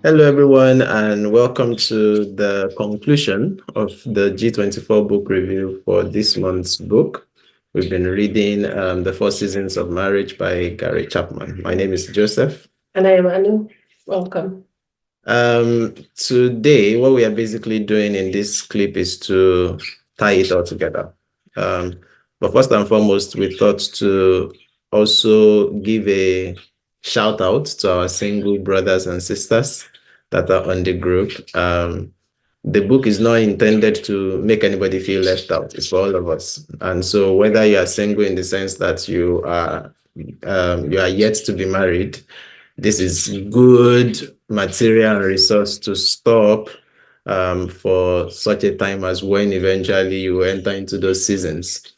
Hello, everyone, and welcome to the conclusion of the G24 book review for this month's book. We've been reading The Four Seasons of Marriage by Gary Chapman. My name is Joseph. And I am Anu. Welcome. Today, what we are basically doing in this clip is to tie it all together. But first and foremost, we thought to also give a shout out to our single brothers and sisters that are on the group. The book is not intended to make anybody feel left out. It's for all of us. And so whether you are single in the sense that you are yet to be married, this is good material and resource to stop for such a time as when eventually you enter into those seasons.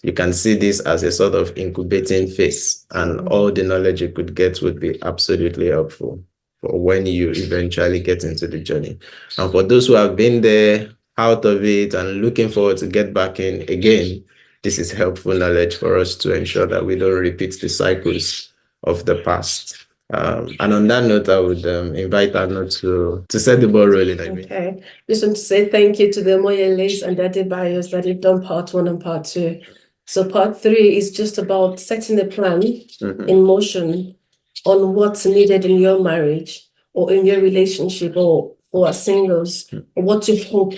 You can see this as a sort of incubating phase, and all the knowledge you could get would be absolutely helpful for when you eventually get into the journey. And for those who have been there, out of it, and looking forward to get back in again, this is helpful knowledge for us to ensure that we don't repeat the cycles of the past. And on that note, I would invite Arno to set the ball rolling. Okay. Just want to say thank you to the Moyeles and the Adebayos that have done part 1 and part 2. So part 3 is just about setting a plan in motion on what's needed in your marriage or in your relationship or as singles, or what you hope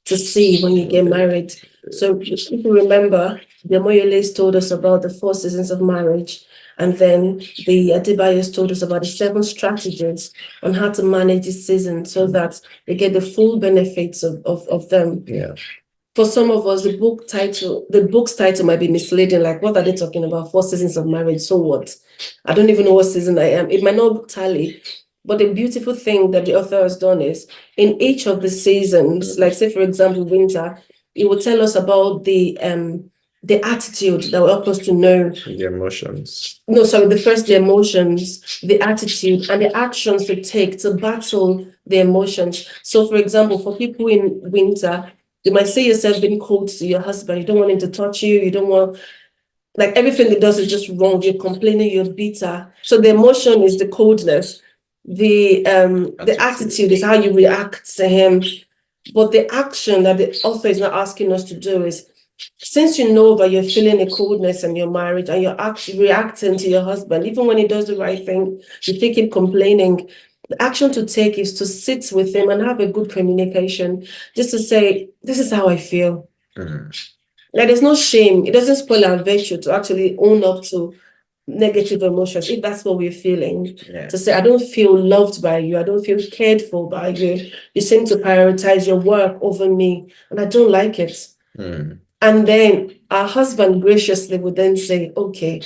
to see when you get married. So if you remember, the Moyeles told us about the 4 seasons of marriage. And then the Adebayos told us about the 7 strategies on how to manage this season so that they get the full benefits of them. Yeah. For some of us, the book's title might be misleading. Like, what are they talking about? 4 seasons of marriage. So what? I don't even know what season I am. It might not tally. But the beautiful thing that the author has done is in each of the seasons, like say, for example, winter, it will tell us about the attitude that will help us to know the emotions. No, sorry, the emotions, the attitude, and the actions to take to battle the emotions. So, for example, for people in winter, you might see yourself being cold to your husband. You don't want him to touch you. You don't want, like, everything he does is just wrong. You're complaining, you're bitter. So the emotion is the coldness. The attitude is how you react to him. But the action that the author is not asking us to do is, since you know that you're feeling a coldness in your marriage and you're actually reacting to your husband, even when he does the right thing, you think him complaining, the action to take is to sit with him and have a good communication, just to say, this is how I feel. Like, there's no shame. It doesn't spoil our virtue to actually own up to negative emotions, if that's what we're feeling. Yeah. To say, I don't feel loved by you, I don't feel cared for by you. You seem to prioritize your work over me, and I don't like it. And then our husband graciously would then say, okay,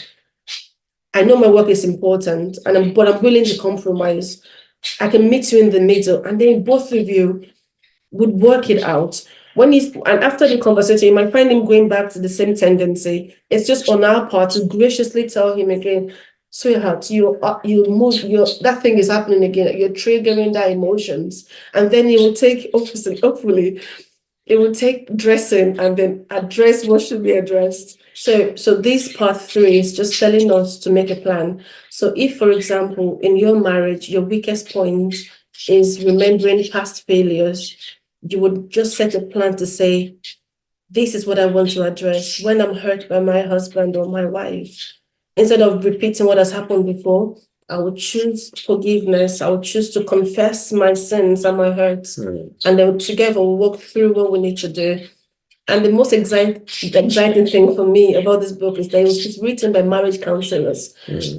I know my work is important, but I'm willing to compromise. I can meet you in the middle. And then both of you would work it out. And after the conversation, you might find him going back to the same tendency. It's just on our part to graciously tell him again, sweetheart, that thing is happening again. You're triggering that emotions. And then he will take, hopefully, it will take dressing and then address what should be addressed. So this part 3 is just telling us to make a plan. So if, for example, in your marriage, your weakest point is remembering past failures, you would just set a plan to say, this is what I want to address when I'm hurt by my husband or my wife. Instead of repeating what has happened before, I would choose forgiveness. I would choose to confess my sins and my hurts. And then together we'll walk through what we need to do. And the most exciting thing for me about this book is that it's written by marriage counselors.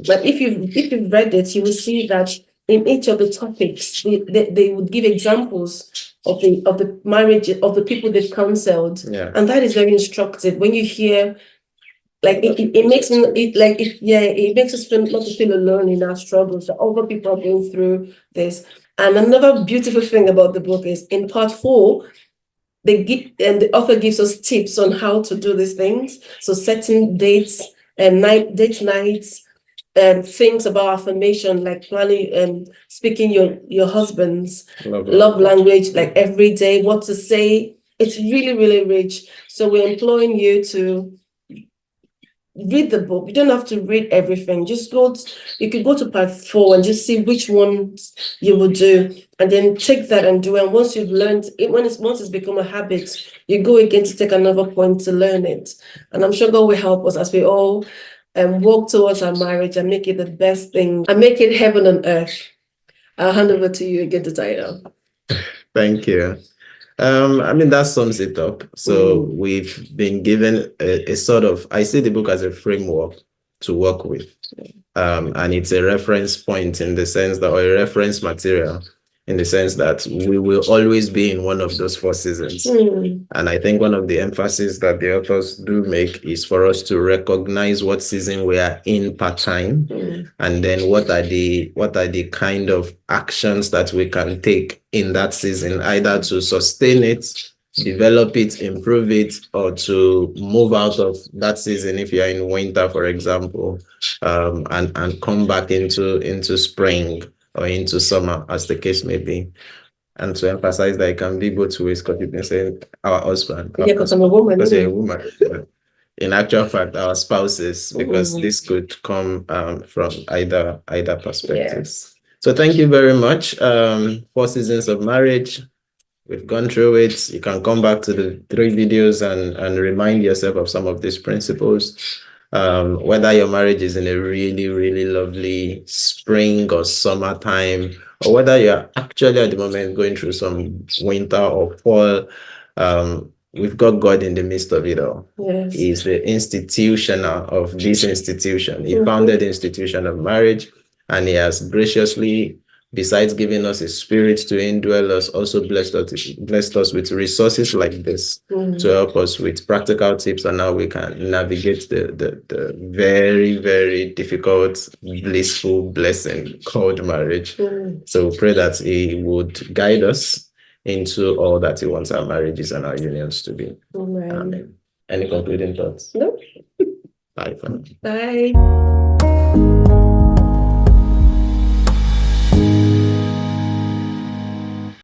But if you've read it, you will see that in each of the topics, they would give examples of the marriage of the people they've counseled. Yeah. And that is very instructive. When you hear, like, it makes us feel not to feel alone in our struggles, that other people are going through this. And another beautiful thing about the book is in part 4, the author gives us tips on how to do these things. So setting dates and date nights, things about affirmation, like planning and speaking your husband's love language, like every day, what to say. It's really, really rich. So we're employing you to read the book. You don't have to read everything. Just you could go to part 4 and just see which ones you will do, and then take that and do it. And once you've learned it, once it's become a habit, you go again to take another point to learn it. And I'm sure God will help us as we all work towards our marriage and make it the best thing and make it heaven on earth. I'll hand over to you again to tie it up. Thank you. I mean, that sums it up. So we've been given a sort of, I see the book as a framework to work with. And it's a reference point in the sense that, or a reference material in the sense that we will always be in one of those 4 seasons. And I think one of the emphasis that the authors do make is for us to recognize what season we are in part-time, and then what are the kind of actions that we can take in that season, either to sustain it, develop it, improve it, or to move out of that season if you're in winter, for example, and come back into spring or into summer, as the case may be. And to emphasize that it can be both ways, because you've been saying our husband. Yeah, because I'm a woman. Because you're a woman. In actual fact, our spouses, because this could come from either perspectives. Yeah. So thank you very much. 4 seasons of marriage. We've gone through it. You can come back to the 3 videos and remind yourself of some of these principles. Whether your marriage is in a really, really lovely spring or summertime, or whether you're actually at the moment going through some winter or fall, we've got God in the midst of it all. Yes. He's the institutioner of this institution. He founded the institution of marriage, and he has graciously, besides giving us a spirit to indwell us, also blessed us with resources like this to help us with practical tips on how we can navigate the very, very difficult, blissful blessing called marriage. So we pray that he would guide us into all that he wants our marriages and our unions to be. Amen. Any concluding thoughts? No. Bye for now. Bye.